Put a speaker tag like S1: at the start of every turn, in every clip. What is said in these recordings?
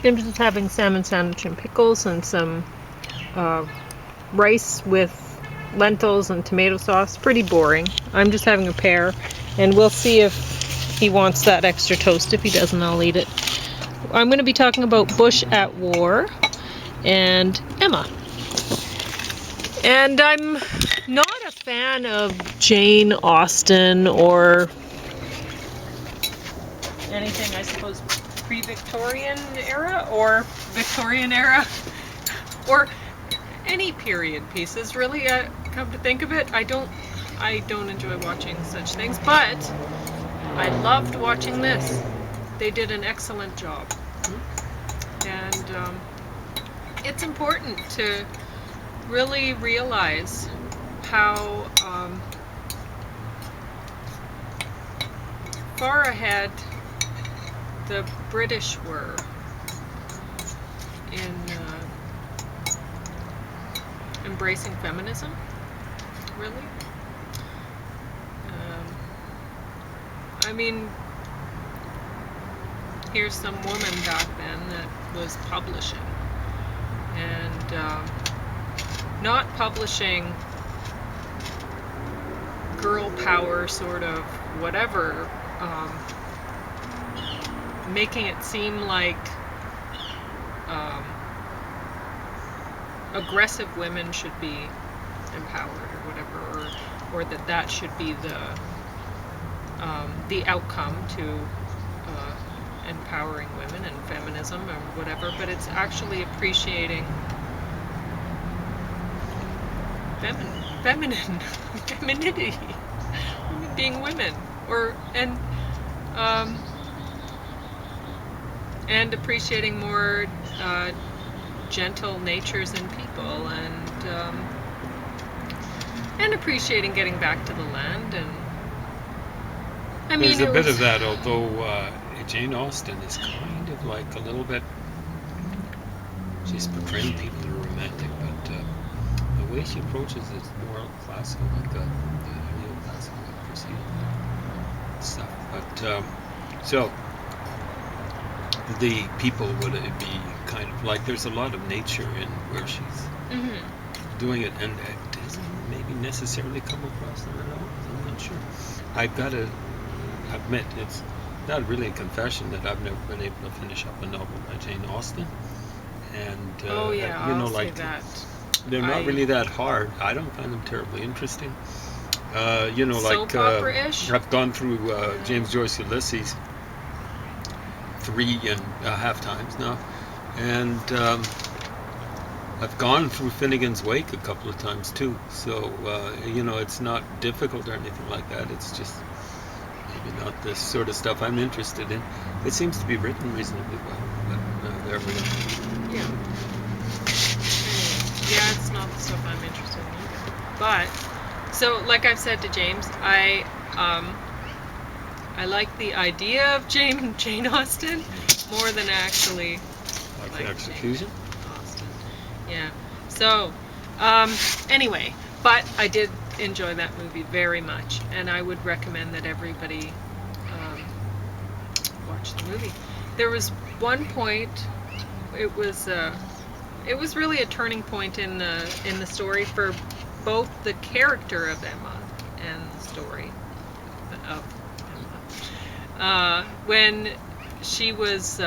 S1: I'm just having salmon sandwich and pickles and some rice with lentils and tomato sauce. Pretty boring. I'm just having a pear, and we'll see if he wants that extra toast. If he doesn't, I'll eat it. I'm going to be talking about Bush at War and Emma. And I'm not a fan of Jane Austen or anything, I suppose, pre-Victorian era or Victorian era or any period pieces, really. Come to think of it, I don't enjoy watching such things, but I loved watching this. They did an excellent job, and it's important to really realize how far ahead the British were in embracing feminism, really. I mean, here's some woman back then that was publishing, and not publishing girl power sort of whatever, making it seem like aggressive women should be empowered or whatever, or that should be the outcome to empowering women and feminism or whatever, but it's actually appreciating femininity, being women, and appreciating more gentle natures in people, and appreciating getting back to the land. And I mean,
S2: there's a bit of that, although Jane Austen is kind of like a little bit, she's portraying people who are romantic, but the way she approaches it is more classical, like the neoclassical proceeding stuff. But so the people would be kind of like, there's a lot of nature in where she's doing it, and it doesn't maybe necessarily come across there at all. I'm not sure. I've got to admit, it's not really a confession that I've never been able to finish up a novel by Jane Austen, and
S1: I'll
S2: like
S1: say that.
S2: they're not really that hard. I don't find them terribly interesting.
S1: Soap opera-ish?
S2: I've gone through James Joyce Ulysses 3.5 times now, and I've gone through Finnegan's Wake a couple of times too. So it's not difficult or anything like that. It's just maybe not this sort of stuff I'm interested in. It seems to be written reasonably well, but there we go.
S1: Yeah. Yeah, it's not the stuff I'm interested in either. But so, like I've said to James, I like the idea of Jane Austen more than actually
S2: like the execution.
S1: Jane Austen. Yeah. So anyway, but I did enjoy that movie very much, and I would recommend that everybody watch the movie. There was one point, it was really a turning point in the story for both the character of Emma and the story of Emma. When she was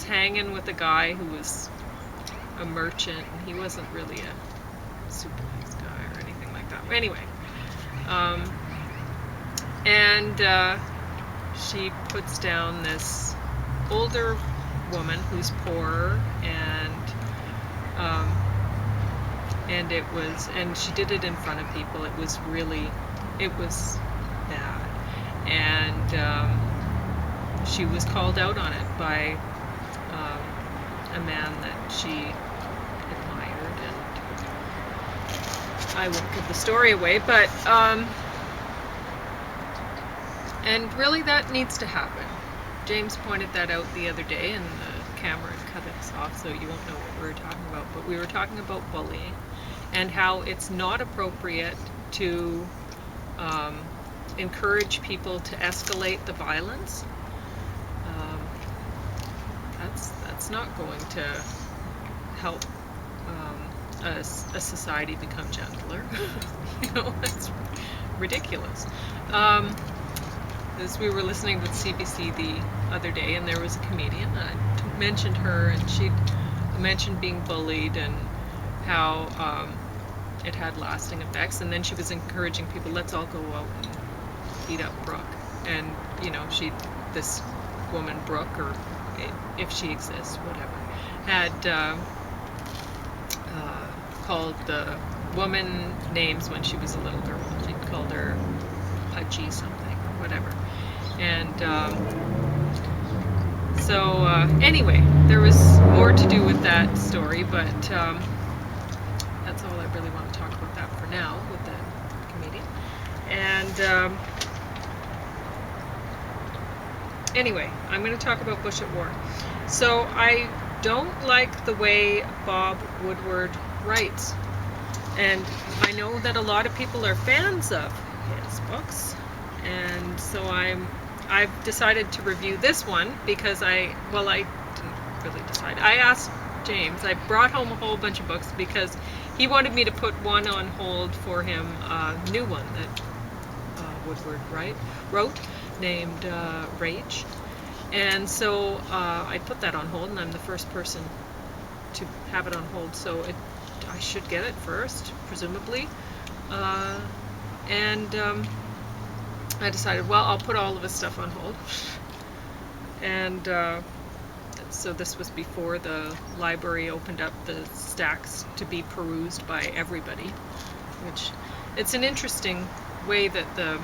S1: hanging with a guy who was a merchant, and he wasn't really a super nice guy or anything like that. Anyway, she puts down this older woman who's poorer, and she did it in front of people. It was bad, and she was called out on it by a man that she admired, and I won't give the story away, but and really that needs to happen. James pointed that out the other day, and the camera cut us off, so you won't know what we were talking about. But we were talking about bullying and how it's not appropriate to encourage people to escalate the violence. That's it's not going to help a society become gentler. That's ridiculous. As we were listening to CBC the other day, and there was a comedian, I mentioned her, and she mentioned being bullied and how it had lasting effects, and then she was encouraging people, let's all go out and beat up Brooke. And this woman Brooke, or if she exists, whatever, had called the woman names when she was a little girl. She'd called her Pudgy something or whatever. And so anyway, there was more to do with that story, but that's all I really want to talk about that for now with the comedian. And anyway, I'm going to talk about Bush at War. So I don't like the way Bob Woodward writes, and I know that a lot of people are fans of his books, and so I've decided to review this one because I didn't really decide. I asked James, I brought home a whole bunch of books because he wanted me to put one on hold for him, a new one that Woodward wrote, named Rage. And so I put that on hold, and I'm the first person to have it on hold, so I should get it first, presumably. And I decided, well, I'll put all of his stuff on hold. And so this was before the library opened up the stacks to be perused by everybody, which it's an interesting way that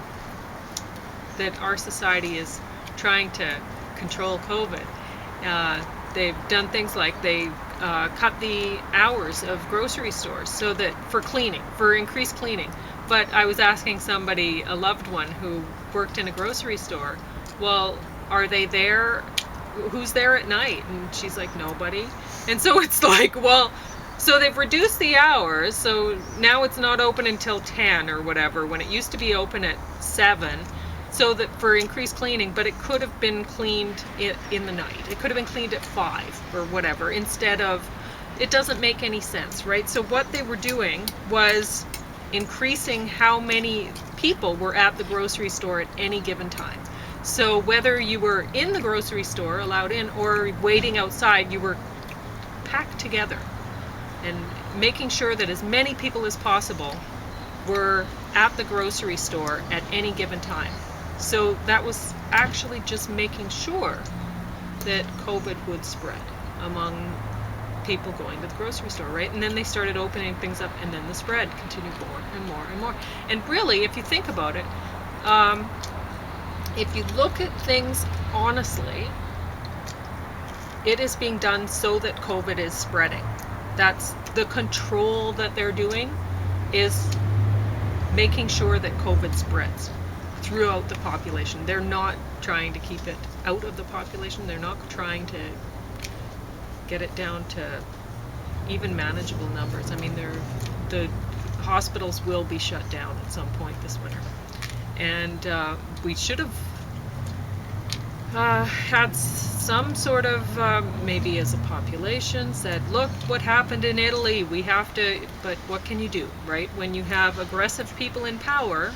S1: our society is trying to control COVID. They've done things like they cut the hours of grocery stores so that for increased cleaning. But I was asking somebody, a loved one who worked in a grocery store, well, are they there? Who's there at night? And she's like, nobody. And so it's like, well, so they've reduced the hours, so now it's not open until 10 or whatever, when it used to be open at 7. So that for increased cleaning, but it could have been cleaned in the night. It could have been cleaned at 5 or whatever, instead of, it doesn't make any sense, right? So what they were doing was increasing how many people were at the grocery store at any given time. So whether you were in the grocery store, allowed in, or waiting outside, you were packed together, and making sure that as many people as possible were at the grocery store at any given time. So that was actually just making sure that COVID would spread among people going to the grocery store, right? And then they started opening things up, and then the spread continued more and more and more. And really, if you think about it, if you look at things honestly, it is being done so that COVID is spreading. That's the control that they're doing, is making sure that COVID spreads throughout the population. They're not trying to keep it out of the population. They're not trying to get it down to even manageable numbers. I mean, the hospitals will be shut down at some point this winter. And we should have had some sort of, maybe as a population, said, look what happened in Italy, we have to, but what can you do, right? When you have aggressive people in power,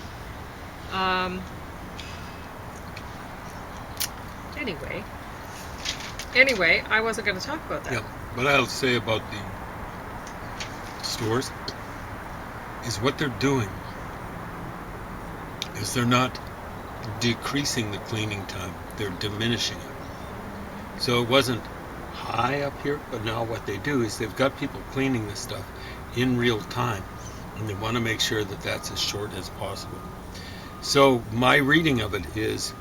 S1: Anyway, I wasn't going to talk about that.
S2: Yeah, what I'll say about the stores is what they're doing is they're not decreasing the cleaning time, they're diminishing it. So it wasn't high up here, but now what they do is they've got people cleaning this stuff in real time, and they want to make sure that that's as short as possible. So my reading of it is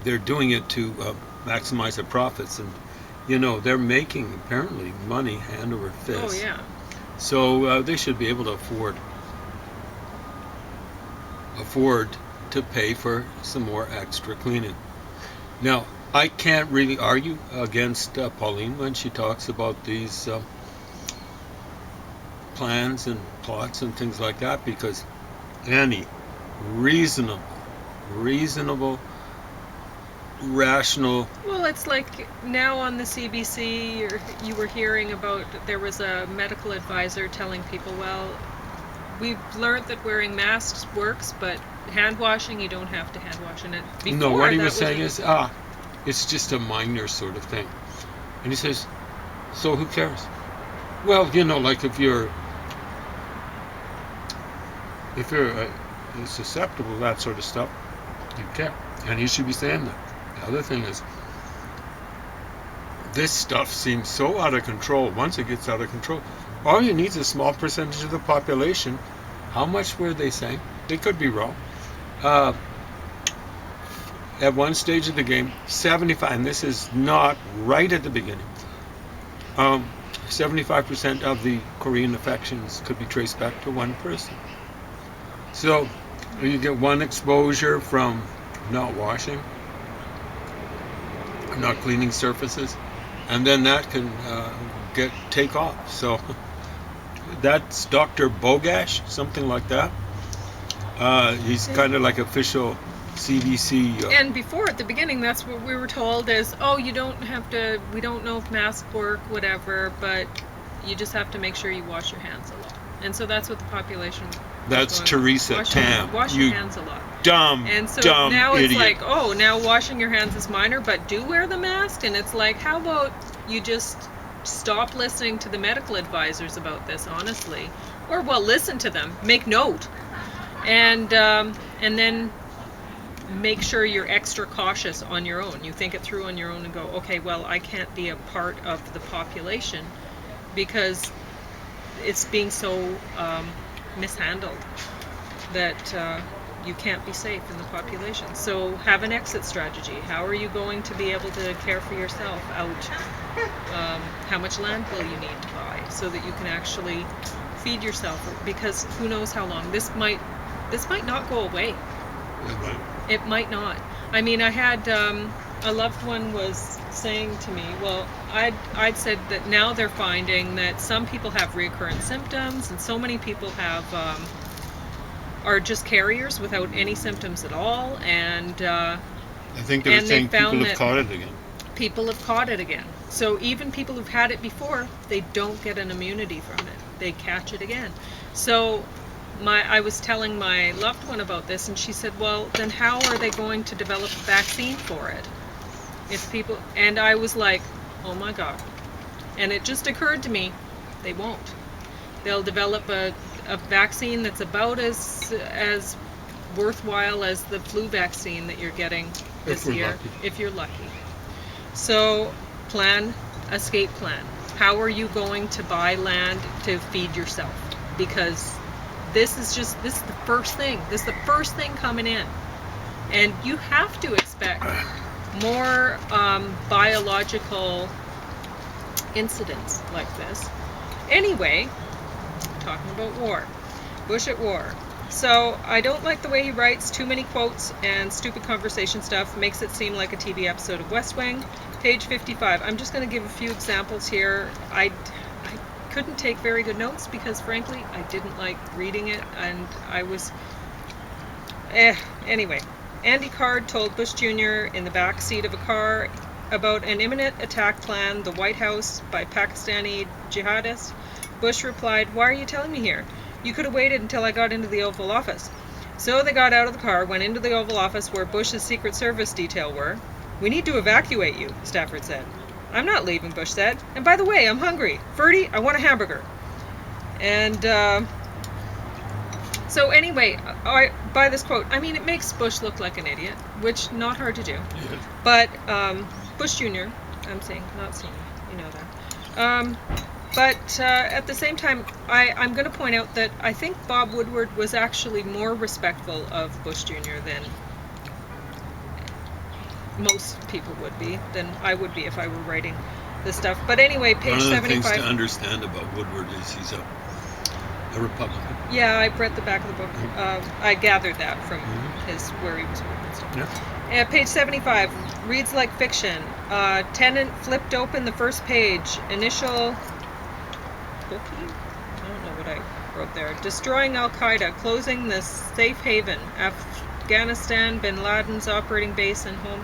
S2: they're doing it to maximize their profits, and they're making apparently money hand over fist.
S1: Oh yeah.
S2: So they should be able to afford to pay for some more extra cleaning. Now, I can't really argue against Pauline when she talks about these plans and plots and things like that, because any reasonable rational.
S1: Well, it's like now on the CBC, you were hearing about there was a medical advisor telling people, well, we've learned that wearing masks works, but hand washing, you don't have to hand wash. And before,
S2: No, what he
S1: that
S2: was saying is, it's just a minor sort of thing. And he says, so who cares? Well, like if you're susceptible to that sort of stuff, you care. And he should be saying that. The other thing is, this stuff seems so out of control. Once it gets out of control, all you need is a small percentage of the population. How much were they saying? They could be wrong. At one stage of the game, 75, and this is not right at the beginning, 75% of the Korean infections could be traced back to one person. So you get one exposure from not washing, not cleaning surfaces, and then that can take off. So that's Dr. Bogash, something like that. He's kind of like official CDC.
S1: And before, at the beginning, that's what we were told is, oh, you don't have to, we don't know if masks work, whatever, but you just have to make sure you wash your hands a lot. And so that's what the population was
S2: That's
S1: going,
S2: Teresa Tam.
S1: Wash
S2: You
S1: your hands a lot.
S2: dumb,
S1: And so
S2: dumb
S1: now it's
S2: idiot.
S1: like, oh, now washing your hands is minor, but do wear the mask? And it's like, how about you just stop listening to the medical advisors about this, honestly? Or, well, listen to them, make note, and then make sure you're extra cautious on your own. You think it through on your own and go, okay, well, I can't be a part of the population because it's being so mishandled that you can't be safe in the population. So have an exit strategy. How are you going to be able to care for yourself out? How much land will you need to buy so that you can actually feed yourself? Because who knows how long this might not go away. It might not. I mean, I had a loved one was saying to me, well, I'd said that now they're finding that some people have recurrent symptoms and so many people have are just carriers without any symptoms at all, and
S2: I think they were
S1: and
S2: saying
S1: they found
S2: people have
S1: that
S2: caught it again.
S1: people have caught it again. So even people who've had it before, they don't get an immunity from it. They catch it again. So I was telling my loved one about this, and she said, well, then how are they going to develop a vaccine for it? If people, and I was like, oh my God. And it just occurred to me, they won't. They'll develop a vaccine that's about as worthwhile as the flu vaccine that you're getting this year,
S2: lucky.
S1: if you're lucky. So escape plan. How are you going to buy land to feed yourself? Because this is the first thing. This is the first thing coming in. And you have to expect more biological incidents like this. Anyway, talking about war. Bush at war. So I don't like the way he writes. Too many quotes and stupid conversation stuff. Makes it seem like a TV episode of West Wing. Page 55. I'm just going to give a few examples here. I couldn't take very good notes because, frankly, I didn't like reading it, and I was... Anyway, Andy Card told Bush Jr. in the back seat of a car about an imminent attack plan, the White House, by Pakistani jihadists. Bush replied, why are you telling me here? You could have waited until I got into the Oval Office. So they got out of the car, went into the Oval Office where Bush's Secret Service detail were. We need to evacuate you, Stafford said. I'm not leaving, Bush said. And by the way, I'm hungry. Ferdy, I want a hamburger. And so anyway, by this quote, I mean, it makes Bush look like an idiot, which not hard to do.
S2: Yeah.
S1: But Bush Jr., I'm saying, not senior, you know that. But at the same time, I'm going to point out that I think Bob Woodward was actually more respectful of Bush Jr. than most people would be, than I would be if I were writing this stuff. But anyway, page 75.
S2: One of the things to understand about Woodward is he's a Republican.
S1: Yeah, I read the back of the book. I gathered that from his where he was working and stuff.
S2: Yeah.
S1: Page 75 reads like fiction. Tennant flipped open the first page. Initial cookie? I don't know what I wrote there. Destroying Al-Qaeda, closing the safe haven. Afghanistan, bin Laden's operating base and home.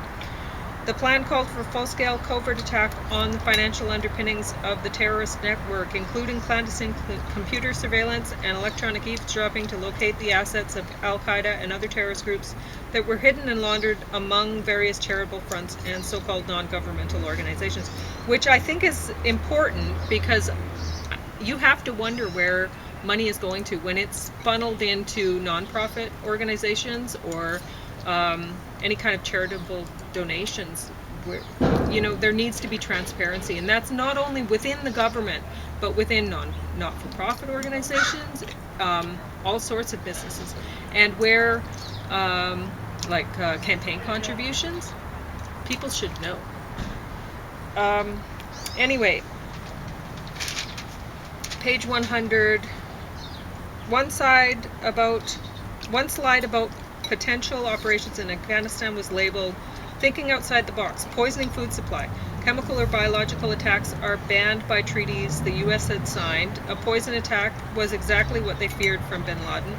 S1: The plan called for full-scale covert attack on the financial underpinnings of the terrorist network, including clandestine computer surveillance and electronic eavesdropping to locate the assets of Al-Qaeda and other terrorist groups that were hidden and laundered among various charitable fronts and so-called non-governmental organizations, which I think is important because you have to wonder where money is going to when it's funneled into nonprofit organizations or any kind of charitable donations. Where, there needs to be transparency, and that's not only within the government, but within not-for-profit organizations, all sorts of businesses, and where campaign contributions, people should know. Anyway, page 100. One slide about potential operations in Afghanistan was labeled "Thinking Outside the Box, Poisoning Food Supply. Chemical or biological attacks are banned by treaties the U.S. had signed. A poison attack was exactly what they feared from bin Laden."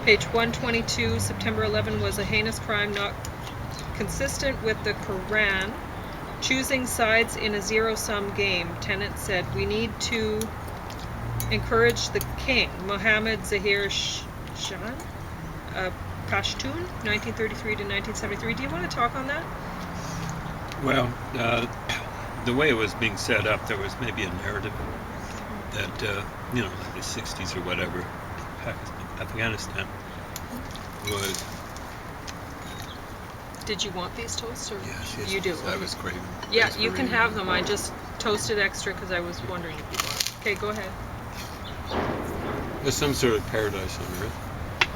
S1: Page 122, September 11 was a heinous crime not consistent with the Quran. Choosing sides in a zero-sum game. Tennant said, "We need to encourage the king, Mohammed Zahir Shah, Pashtun, 1933 to 1973. Do you want to talk on that?
S2: Well, the way it was being set up, there was maybe a narrative that, like the 60s or whatever, Afghanistan was...
S1: Did you want these toasts? Or
S2: Yes,
S1: you do?
S2: I was craving.
S1: Yeah, you can have them. I just toasted extra because I was wondering if you want. Okay, go ahead.
S2: There's some sort of paradise on earth.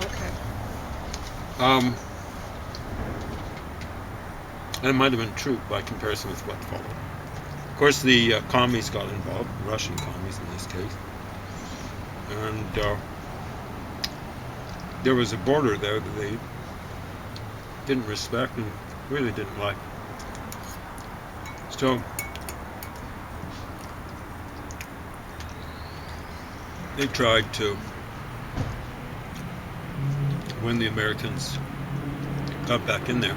S1: Okay.
S2: That might have been true by comparison with what followed. Of course, the commies got involved, Russian commies in this case. And there was a border there that they didn't respect and really didn't like. So they tried to, when the Americans got back in there,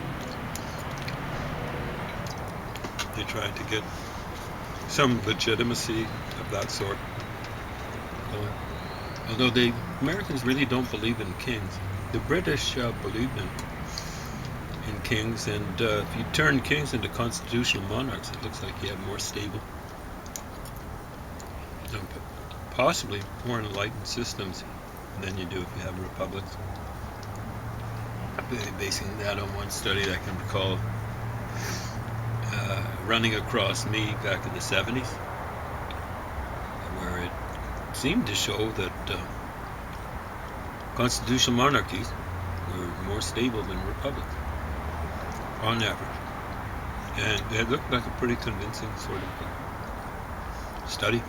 S2: they tried to get some legitimacy of that sort. Although the Americans really don't believe in kings. The British believed in kings, and if you turn kings into constitutional monarchs, it looks like you have more stable, possibly more enlightened systems than you do if you have republics. Basing that on one study I can recall running across me back in the 70s, where it seemed to show that constitutional monarchies were more stable than republics on average, and it looked like a pretty convincing sort of study.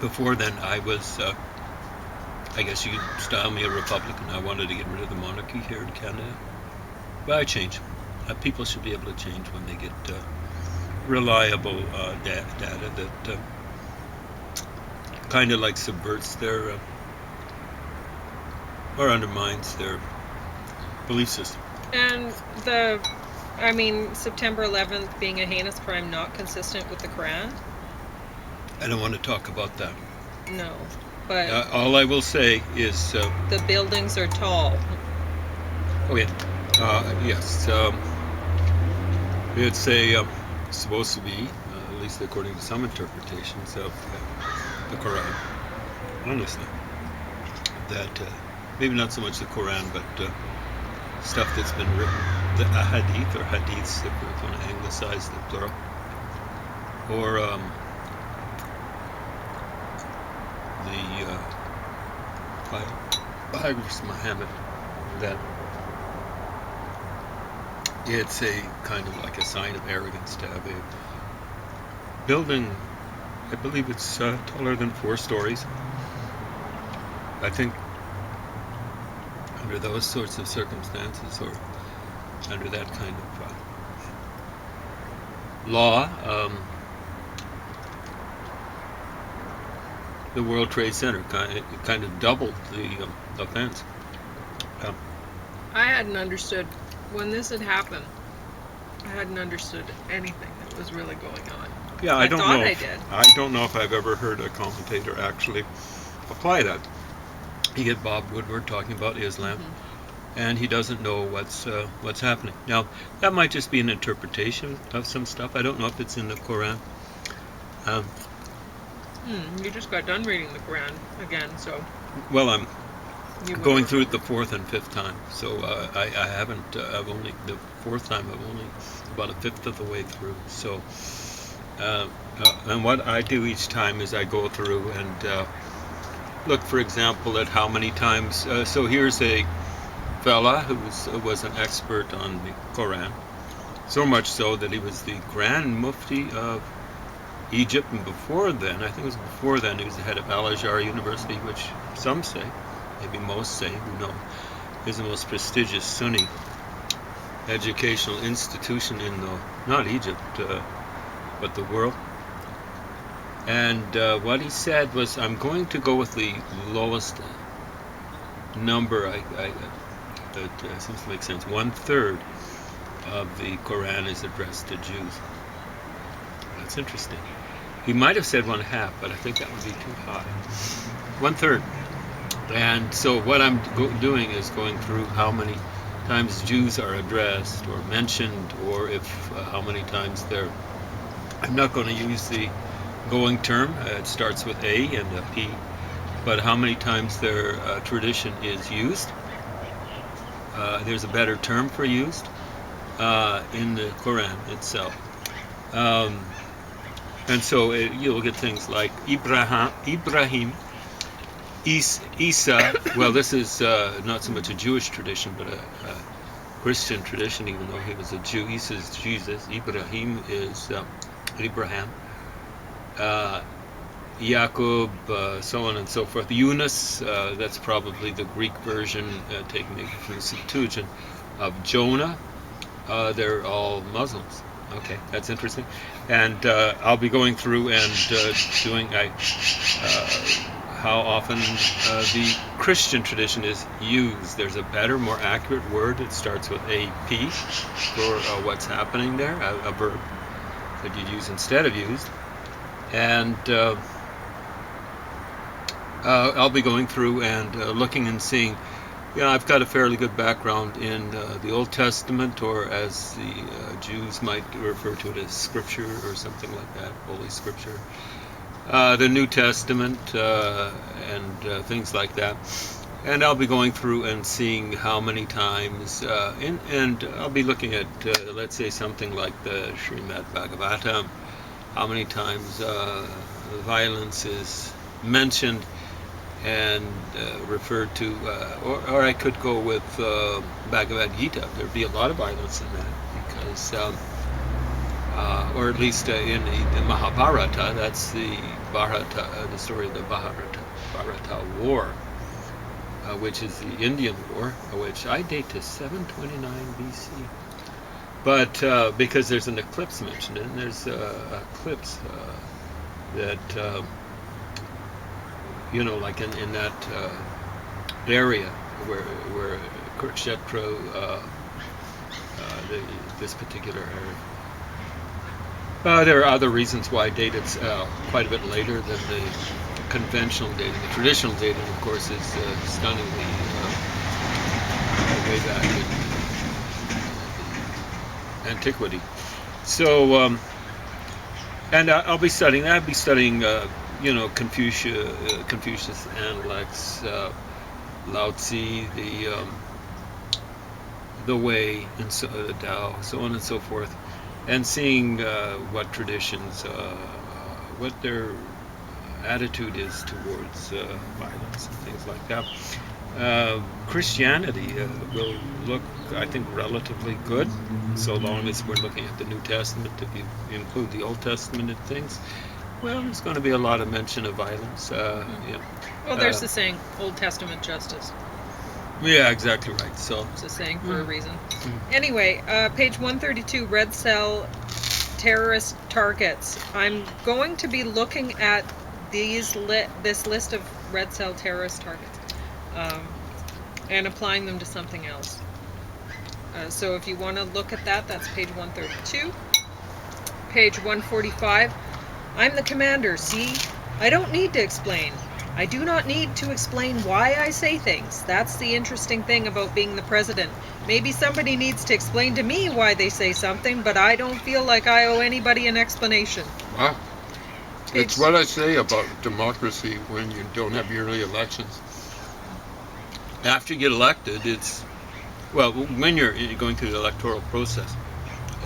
S2: Before then, I was, I guess you could style me a Republican. I wanted to get rid of the monarchy here in Canada, but I changed. People should be able to change when they get reliable data that kind of like subverts their or undermines their belief system.
S1: And September 11th being a heinous crime not consistent with the Quran?
S2: I don't want to talk about that.
S1: No, but...
S2: all I will say is...
S1: the buildings are tall.
S2: Oh, yeah. Yes. It's supposed to be, at least according to some interpretations of the Quran, honestly, that maybe not so much the Quran, but stuff that's been written, the hadith or hadiths, if we're going to anglicize the plural, or the biography of Muhammad, that it's a kind of like a sign of arrogance to have a building, I believe it's taller than 4 stories. I think under those sorts of circumstances, or under that kind of law, the World Trade Center kind of doubled the offense.
S1: I hadn't understood when this had happened. hadn't understood anything that was really going on.
S2: Yeah, I don't
S1: thought
S2: know.
S1: I did.
S2: I don't know if I've ever heard a commentator actually apply that. You get Bob Woodward talking about Islam, and he doesn't know what's happening. Now, that might just be an interpretation of some stuff. I don't know if it's in the Quran.
S1: You just got done reading the Quran again, so
S2: Well, I'm
S1: you would
S2: going
S1: know.
S2: through it the fourth and fifth time, so I haven't. I've only the fourth time. I've only about a fifth of the way through. So, and what I do each time is I go through and look, for example, at how many times. So here's a fella who was an expert on the Quran, so much so that he was the Grand Mufti of Egypt, and before then, I think it was before then, he was the head of Al-Azhar University, which some say, maybe most say, who know, is the most prestigious Sunni educational institution in not Egypt, but the world. And what he said was, I'm going to go with the lowest number, that seems to make sense. 1/3 of the Quran is addressed to Jews. That's interesting. He might have said 1/2, but I think that would be too high. 1/3. And so what I'm doing is going through how many times Jews are addressed or mentioned, or if how many times they're. I'm not going to use the going term. It starts with A and a P, but how many times their tradition is used. There's a better term for used in the Quran itself. And so you'll get things like Ibrahim, Isa. Well, this is not so much a Jewish tradition, but a Christian tradition, even though he was a Jew. Isa is Jesus. Ibrahim is Abraham. Jacob, so on and so forth. Yunus, that's probably the Greek version, taken from the Septuagint, of Jonah. They're all Muslims. Okay, that's interesting. And I'll be going through and doing how often the Christian tradition is used. There's a better, more accurate word. It starts with AP for what's happening there, a verb that you'd use instead of used. And I'll be going through and looking and seeing. I've got a fairly good background in the Old Testament, or as the Jews might refer to it as Scripture or something like that, Holy Scripture. The New Testament and things like that. And I'll be going through and seeing how many times, and I'll be looking at, let's say, something like the Srimad Bhagavatam, how many times violence is mentioned and referred to, or I could go with Bhagavad Gita. There'd be a lot of violence in that, because, or at least in the Mahabharata, that's the story of the Bharata War, which is the Indian War, which I date to 729 BC. But because there's an eclipse mentioned, and there's a eclipse that like in that area where Kurukshetra, this particular area. There are other reasons why I date it quite a bit later than the conventional dating. The traditional dating, of course, is stunningly way back in antiquity. So, and I'll be studying that. I'll be studying, Confucius, Analects, Lao Tzu, the Way, and the Tao, so on and so forth, and seeing what traditions, what their attitude is towards violence and things like that. Christianity will look, I think, relatively good, so long as we're looking at the New Testament. If you include the Old Testament and things, well, there's going to be a lot of mention of violence.
S1: Well, there's the saying, Old Testament justice.
S2: Yeah, exactly right. So
S1: it's a saying for a reason. Anyway, page 132, Red Cell terrorist targets. I'm going to be looking at this list of Red Cell terrorist targets and applying them to something else. So if you want to look at that, that's page 132. Page 145. I'm the commander, see? I don't need to explain. I do not need to explain why I say things. That's the interesting thing about being the president. Maybe somebody needs to explain to me why they say something, but I don't feel like I owe anybody an explanation.
S3: Wow. It's what I say about democracy when you don't have yearly elections. After you get elected, it's, well, when you're going through the electoral process,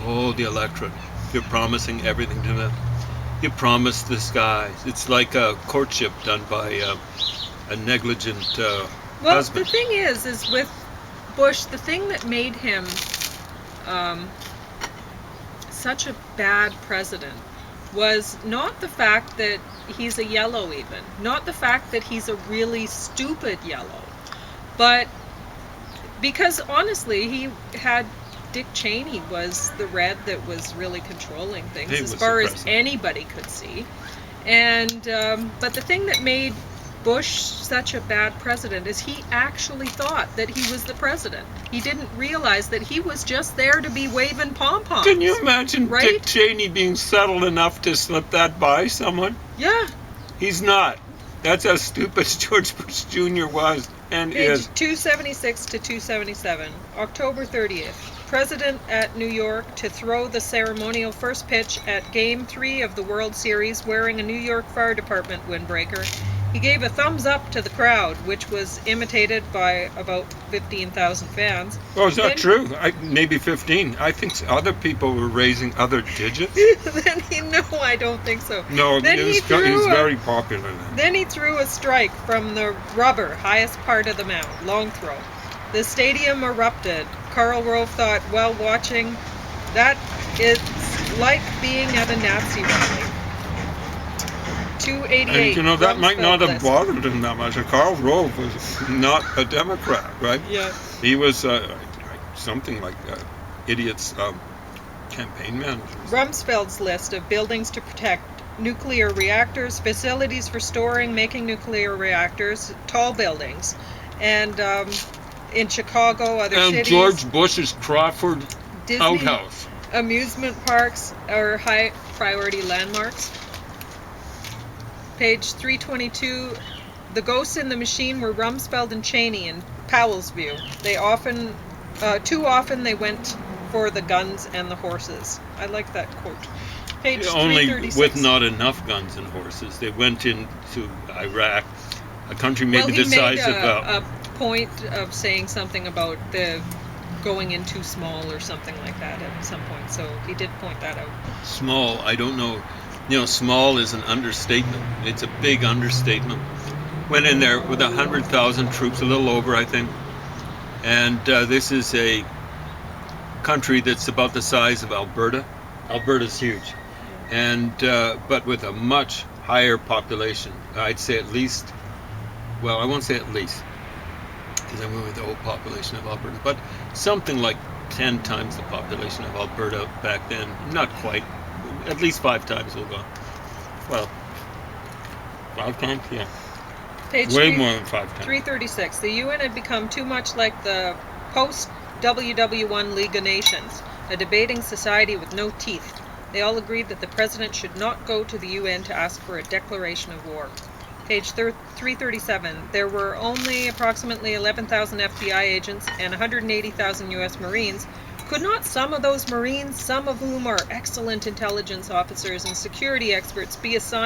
S3: oh, the electorate, you're promising everything to them. You promise the skies. It's like a courtship done by a negligent
S1: Well,
S3: husband.
S1: the thing is with Bush, the thing that made him such a bad president was not the fact that he's a yellow even, not the fact that he's a really stupid yellow, but because honestly he had Dick Cheney was the red that was really controlling things
S3: He
S1: as
S3: was
S1: far
S3: the
S1: as
S3: president.
S1: anybody could see. And but the thing that made Bush such a bad president is he actually thought that he was the president. He didn't realize that he was just there to be waving pom-poms.
S3: Can you imagine
S1: Right?
S3: Dick Cheney being settled enough to slip that by someone?
S1: Yeah.
S3: He's not. That's how stupid George Bush Jr. was and
S1: Page
S3: is.
S1: 276 to 277. October 30th. President at New York to throw the ceremonial first pitch at Game 3 of the World Series wearing a New York Fire Department windbreaker. He gave a thumbs up to the crowd, which was imitated by about 15,000 fans.
S3: Oh, is that
S1: Then-
S3: true? Maybe 15. I think other people were raising other digits.
S1: Then I don't think so.
S3: No,
S1: Then
S3: it
S1: he
S3: was
S1: threw a-
S3: very popular then.
S1: Then he threw a strike from the rubber, highest part of the mound, long throw. The stadium erupted. Karl Rove thought, while watching, that it's like being at a Nazi rally. 288.
S3: And that might not have
S1: Rumsfeld list.
S3: bothered him that much. Karl Rove was not a Democrat, right?
S1: Yeah.
S3: He was something like idiot's campaign manager.
S1: Rumsfeld's list of buildings to protect nuclear reactors, facilities for storing, making nuclear reactors, tall buildings, and in Chicago, other
S3: And
S1: cities,
S3: George Bush's Crawford
S1: Disney
S3: outhouse.
S1: amusement parks are high priority landmarks. Page 322. The ghosts in the machine were Rumsfeld and Cheney in Powell's view. They often, too often, they went for the guns and the horses. I like that quote. Page
S3: Only
S1: 336.
S3: with not enough guns and horses. They went into Iraq, a country maybe
S1: well,
S3: the
S1: he
S3: size
S1: made
S3: of.
S1: a point of saying something about the going in too small or something like that at some point. So he did point that out.
S3: Small, I don't know. Small is an understatement. It's a big understatement. Went in there with 100,000 troops, a little over, I think. And this is a country that's about the size of Alberta. Alberta's huge. And but with a much higher population. I'd say at least, well, I won't say at least, because I'm going with the whole population of Alberta, but something like 10 times the population of Alberta back then. Not quite. At least 5 times we'll go. Well, 5 times? Yeah.
S1: Page
S3: Way
S1: 3,
S3: more than 5 times.
S1: 336. The UN had become too much like the post-WW1 League of Nations, a debating society with no teeth. They all agreed that the president should not go to the UN to ask for a declaration of war. Page 337. There were only approximately 11,000 FBI agents and 180,000 U.S. Marines. Could not some of those Marines, some of whom are excellent intelligence officers and security experts, be assigned